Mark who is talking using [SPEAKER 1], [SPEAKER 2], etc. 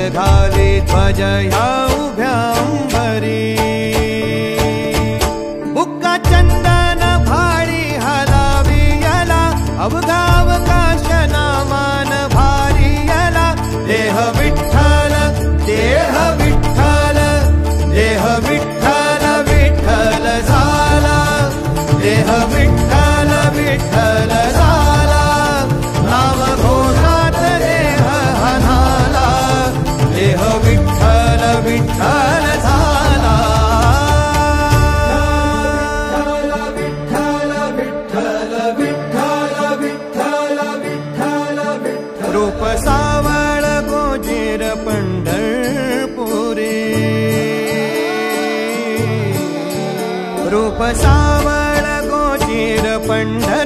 [SPEAKER 1] घाली ध्वज ह्या उभ्या अंबरी बुक्का चंदन भारी हलावी याला अवघा अवकाश नामान भारी याला देह विठ्ठल देह विठ्ठल देह विठ्ठल विठ्ठल झाला देह विठ्ठल विठ्ठल झाला नाम घोषात देह हनाला देह विठ्ठल विठ्ठल झाला विठ्ठल विठ्ठल विठ्ठल विठ्ठल विठ्ठल विठ्ठल रूप सावळ गोजीर पंढरपुरी रूप सावळ गोजीर पंढरपुरी